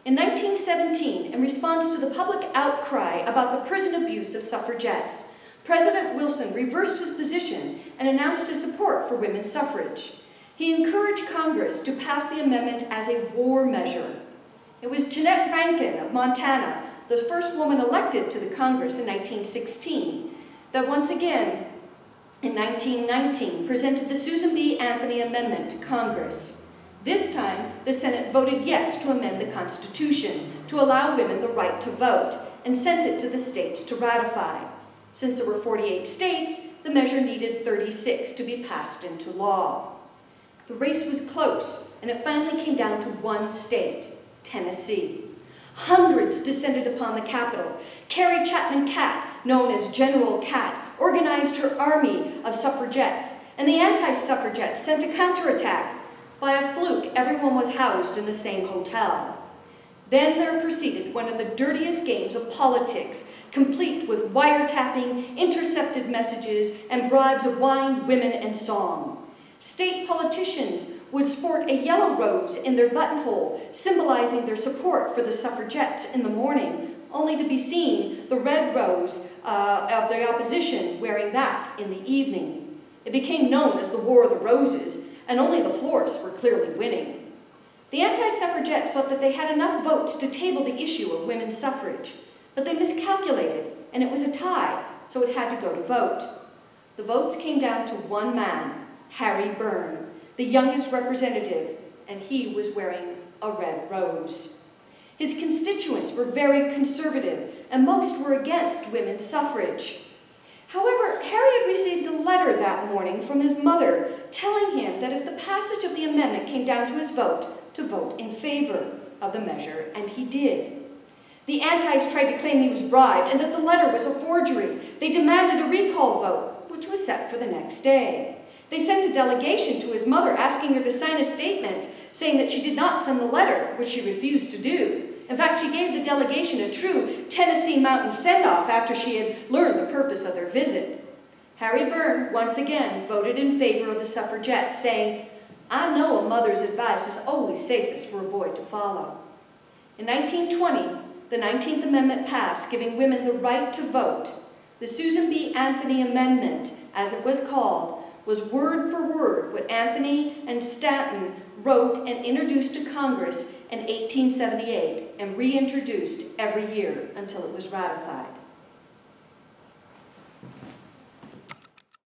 In 1917, in response to the public outcry about the prison abuse of suffragettes, President Wilson reversed his position and announced his support for women's suffrage. He encouraged Congress to pass the amendment as a war measure. It was Jeanette Rankin of Montana, the first woman elected to the Congress in 1916, that once again, in 1919, presented the Susan B. Anthony Amendment to Congress. This time, the Senate voted yes to amend the Constitution to allow women the right to vote and sent it to the states to ratify. Since there were 48 states, the measure needed 36 to be passed into law. The race was close, and it finally came down to one state, Tennessee. Hundreds descended upon the Capitol. Carrie Chapman Catt, known as General Catt, organized her army of suffragettes, and the anti-suffragettes sent a counterattack. By a fluke, everyone was housed in the same hotel. Then there proceeded one of the dirtiest games of politics, complete with wiretapping, intercepted messages, and bribes of wine, women, and song. State politicians would sport a yellow rose in their buttonhole, symbolizing their support for the suffragettes in the morning, only to be seen the red rose of the opposition wearing that in the evening. It became known as the War of the Roses, and only the florists were clearly winning. The anti-suffragettes thought that they had enough votes to table the issue of women's suffrage, but they miscalculated, and it was a tie, so it had to go to vote. The votes came down to one man, Harry Byrne, the youngest representative, and he was wearing a red rose. His constituents were very conservative, and most were against women's suffrage. However, Harry had received a letter that morning from his mother telling him that if the passage of the amendment came down to his vote, to vote in favor of the measure, and he did. The antis tried to claim he was bribed and that the letter was a forgery. They demanded a recall vote, which was set for the next day. They sent a delegation to his mother asking her to sign a statement saying that she did not send the letter, which she refused to do. In fact, she gave the delegation a true Tennessee Mountain send-off after she had learned the purpose of their visit. Harry Byrne once again voted in favor of the suffragettes, saying, "I know a mother's advice is always safest for a boy to follow." In 1920, the 19th Amendment passed, giving women the right to vote. The Susan B. Anthony Amendment, as it was called, was word for word what Anthony and Stanton wrote and introduced to Congress in 1878 and reintroduced every year until it was ratified.